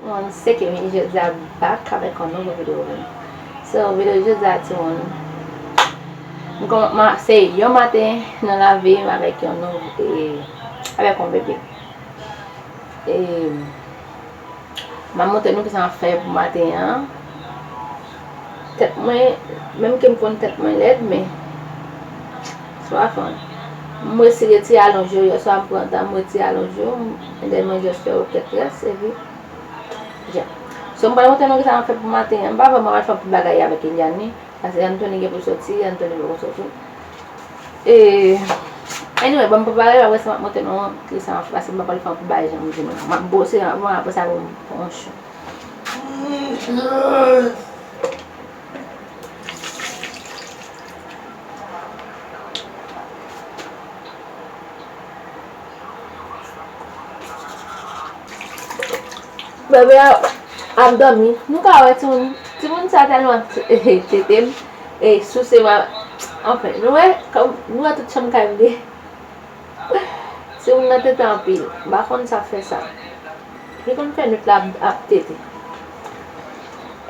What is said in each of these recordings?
on second video just back avec un nouveau vidéo. So vidéo juste là c'est un matin dans la vie avec un nouveau avec un bébé. Et ma monté nous qui ça fait pour matin hein. Tête moi même que me connais tête moi l'aide mais soit fun. Moi si je tire allongé, je soit prendre temps moi tire allongé et then moi juste faire autre chose c'est vu. Ja. So mba monté nous qui ça fait pour matin, on va vraiment faire pour bagaille avec Eliane parce que Anthony est pour sortir, Anthony va sortir. Et anyway, bon papa là ouais ça monté non qui ça fait parce que mba pas le faire pour bagaille j'aime dire. M'a bosser avant après ça pour un show. Bébé a dormi. Nous avons tout le monde certainement c'était et sous c'est enfin nous comme nous a toute chambre calme. Si on a tête en pile, par contre ça fait ça. Je qu'on fait notre lab à tête.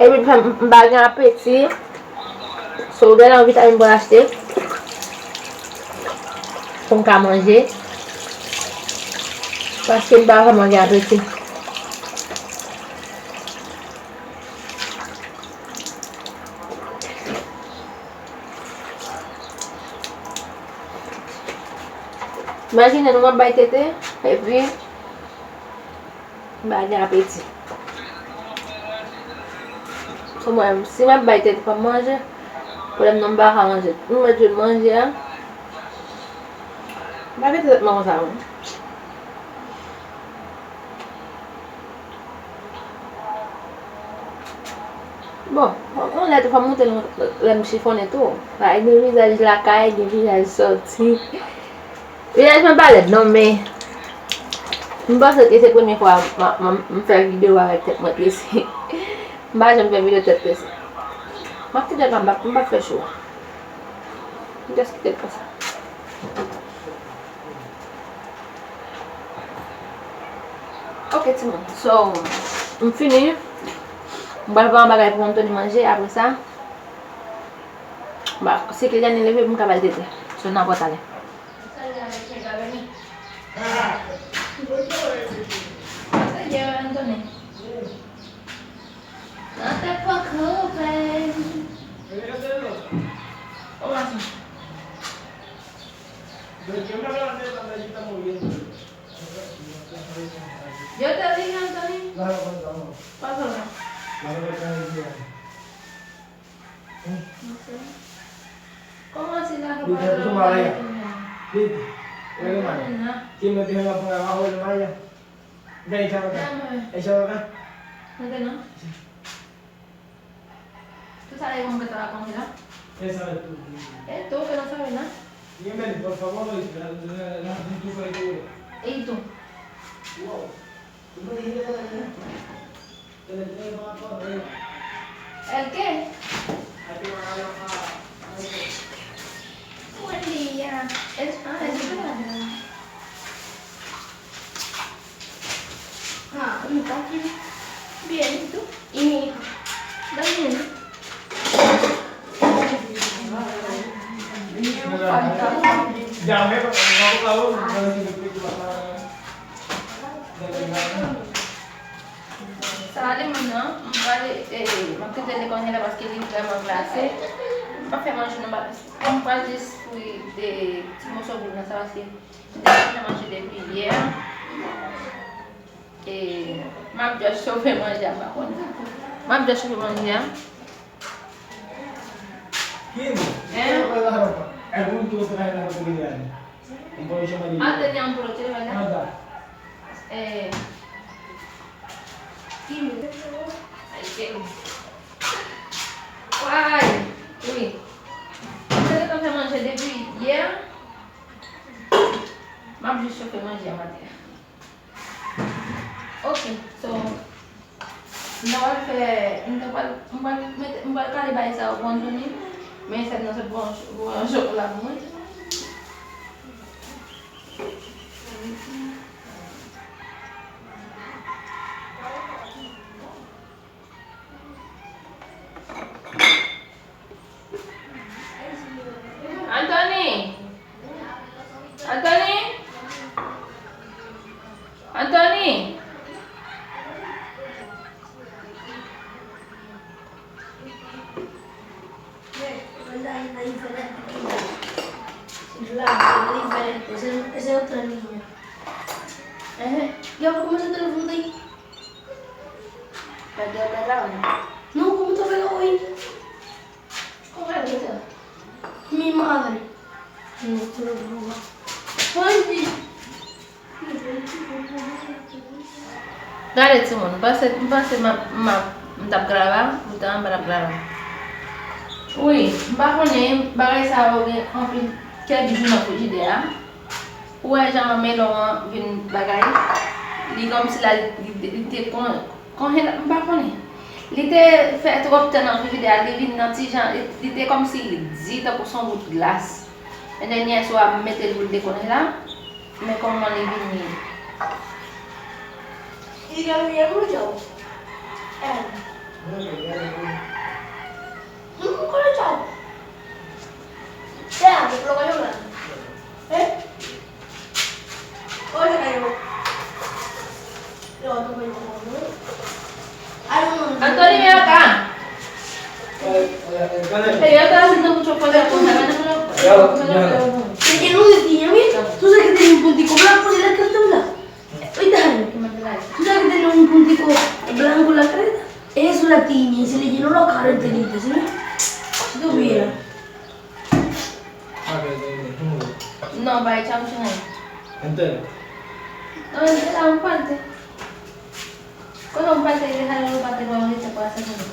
Et puis bague un petit so de la vitamine pour acheter pour qu'à manger parce que bah manger un petit. Imaginez nous on baille tête et puis bague un petit. So moi si ma baille tête pour manger pour me non pas manger. Nous je manger hein. Bague tête maman ça. Bon, on l'a pas monter le chiffon et tout. Avec le visage la caille, le visage sorti. Le visage me parle non mais je pense que c'est la première fois que je fais une vidéo avec tête moi ici. Je vais faire vidéo tête ici. Je vais faire chaud. Je vais quitter pour ça. Ok, c'est bon. So, on finit. On va faire un bagage pour Anthony manger après ça. Bah, c'est que j'ai levé pour me cabaler tête. So, n'a pas aller. Anthony. Até pouco, velho. Olá, sim. Eu tô ligando, Anthony. Passa lá. Como assim dá pra parar? Kim lebih nggak pengaruh lumayan. Dari siapa kan? Siapa kan? Nanti no. ¿Tú sabes cómo que te va a congelar? Esa es tu. Tú que no sabes nada. Dime, por favor, la pintura de tu. ¿Y tú? Wow. ¿Tú me dijiste que le tengo más cosas? ¿El qué? Aquí van a ver más. Buen día. Es grande. ¿Cómo estás? Bien, ¿y tú? ¿Y mi hija? También. Jangan nggak tahu kalau hidup itu bakal Salim no, makita de congelar parce que il vraiment glacé. Pas faire manger no bas. On passe juste de morceaux pour ça aussi. De manger des cuillères. Et m'a déjà chauffé manger par contre. M'a déjà chauffé manger. Algum tu try na pagkilian. Information mali. Tem um proteína, ¿verdad? Nada. Ahí que. Uai, oui. Você está fazendo manger depuis hier? M'a juste chauffé manger matin. Ok, so não vai faire, então vai calibrar essa ao ponto nível, mas essa não se pode jogar muito. Anthony! Es diferente. Claro, es diferente. Esa es otra niña. Ya, ¿cómo se teléfono ahí? Perdió la grabando. No, ¿cómo te pegó ahí? ¿Cómo es eso? Mi madre. No, te lo robo. Ay, Gare tu moun, mpase mtap grava, mtap grava. Oui, mpa konen, bagay sa wou gen anpil kèk di nan fojide a. Ouè jan melon vin bagay. Li kom si la li te mpa konen. Li te fè trop ten nan fojide a, li vin nan ti jan, li te kom si di ta pou son bout glas. E denye so a mette l de konen la, me koman li vin ni. ¿y que había mucho? ¿Nunca lo he echado? Ya, que lo cayó grande. Oye, cayó. Lo otro cayó grande. Hay uno. Anthony, ven acá. Pero yo estaba haciendo mucho fuego de punta, Se llenó de tiña, mira. ¿Tú sabes que tiene un puntico blanco y la cresta blanca? Oíste, Jaime. ¿Tú sabes que tiene un puntico blanco en la cresta? Eso es la tiña y se le llenó la cara enterita, ¿sí? Si tú vieras. no, va a echar mucho ahí. Entero. No, entera un parte. Con un parte y dejar un parte nuevo y se puede hacer uno.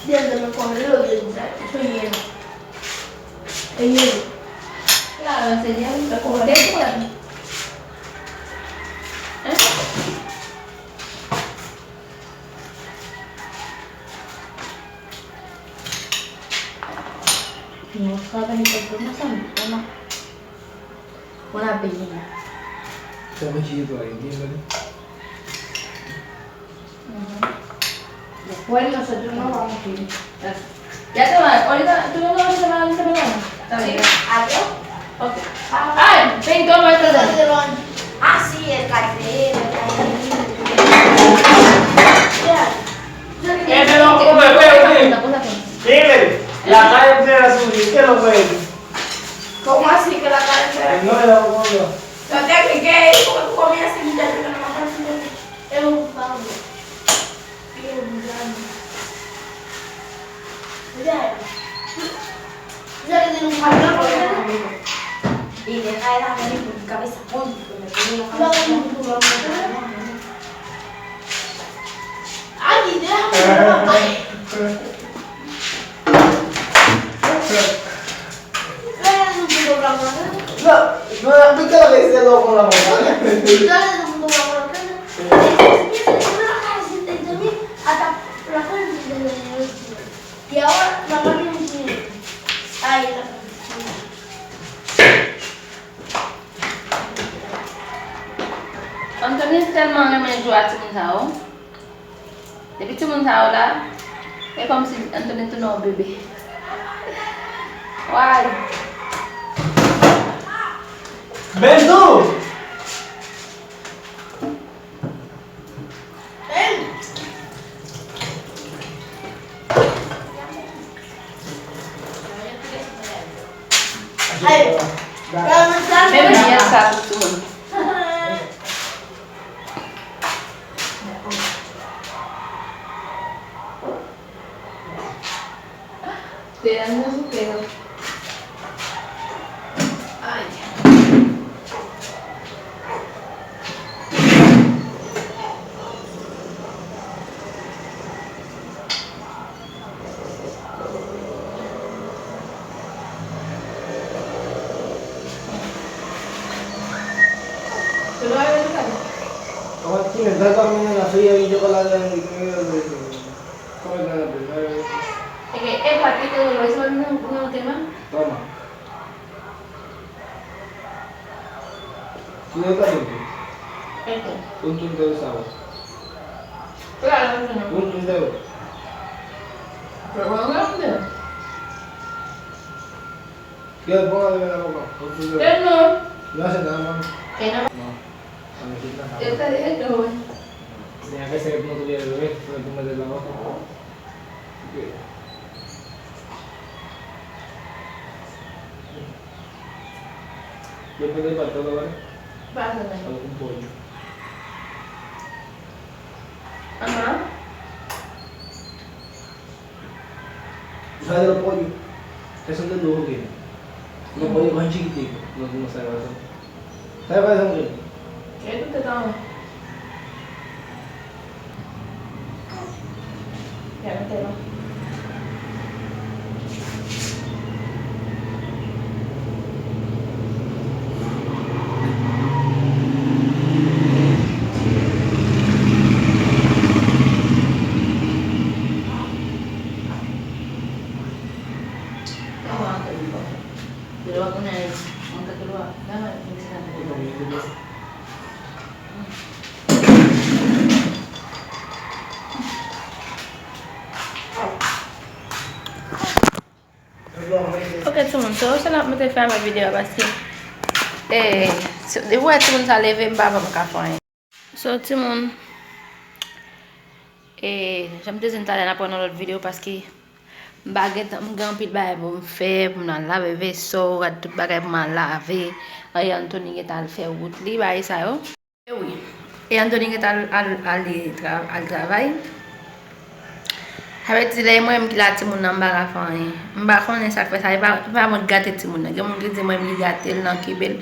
Ya se me coge los dientes, estoy lleno. Es hielo. Claro, sería un poco de No saben por qué una pequeña. Está muy chiquito ahí, entiéndelo. Después nosotros no vamos a ir. Ya te va, ahorita tú no vas a tomar ahorita me vamos. Está bien. ¿Adiós? Ok. Ay, ven, toma esto de. Ah, sí, el cartero, No, dime, la cara entera subir, ¿qué lo puede? ¿Cómo así que la cara entera? No le damos fondo. No te expliqué, porque tú comías sin muchacho que no me acuerdo. Es un pavo. Es un grande. Ya que tiene un pavo. Y deja de darme por mi cabeza, porque me tiene la cabeza. Ay, déjame. Dale un poco blanco. No, ¿viste lo que dice el loco con la boca? Dale un poco blanco. Y ahora la mano en el ahí está. Anthony tellement aimé jouer à Timounzao. Depuis Timounzao là, c'est comme si Anthony était un bébé. Ouais. ¡Benzo! Ay, Même bien ça pour tout le monde. Te dan su pelo. Ay. ¿Tú lo vas a ver, Ricardo? Como aquí me está comiendo la fría y chocolate y comida de ¿cómo es la primera vez? Es que el paquete de los eso no tema. Toma. ¿Tú no estás limpio? Esto. Punto un dedo sabor. Claro, no. Punto un dedo. Pero bueno, grande. Cuidado, póngale en la boca. ¿Qué no? No hace nada, mano. ¿Qué no? No. Cuando quitas la Yo te dije que voy. Tenía que ser que no tuviera el bebé, pero tú metes la boca. Yo pedí para todo, ¿vale? Pásame. Un pollo. Ajá. ¿Tú sabes de los pollos? Que son de lujo, ¿qué? Los pollos más chiquiticos. No, tú no sabes eso. ¿Sabes cuáles son ellos? ¿Qué tú te tomas? Ya no te lo. Yo lo voy a poner, aunque tú lo hagas, déjame enseñarte un poco. Ok, tout le monde, so se la mette fè ma video parce que de wè tout le monde sa leve mba pa mka fwen. So tout le monde, jam te zin talen apon nan lot video parce que mba gen pil bagay pou m'fè, pou m'nan lave veso, rad tout bagay pou m'an lave. E Anthony get al fè wout li bagay sa yo. E oui, e Anthony get al travay. Avec les moi qui la timoun nan ba fany. Mba konnen sak fè sa, e pa mwen gâte timoun nan. Gen moun ki di moi li gâte l nan kibel.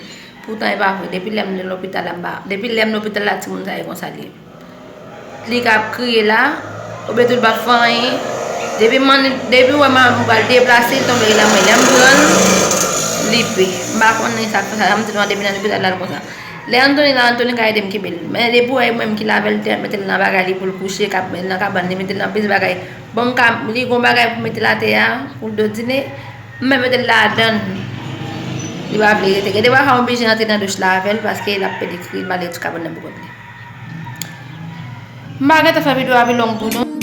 Pourtant e pa fè, depuis lem l'hôpital la depuis lem l'hôpital la timoun sa e kon sa li. Li kap kriye la, oube tout ba fany. Depuis wè man mou bal déplacer tombe la mwen lem bran li pe. Mba konnen sak fè sa, am ti nan depuis nan l'hôpital la kon sa. Le Anthony ka edem kibel. Mais de pou ay mwen ki lavel te metel nan bagay li pou coucher kap nan kaban ni metel nan bis bagay. Bon kam li gon bagay pou metel la te ya pour do dîner. Mais metel la dan. Li va vle te. De wa ka obligé nan te nan douche lavel parce que la pédicure malé tout kaban nan bu ko. Mba gata fa video abi long pour nous.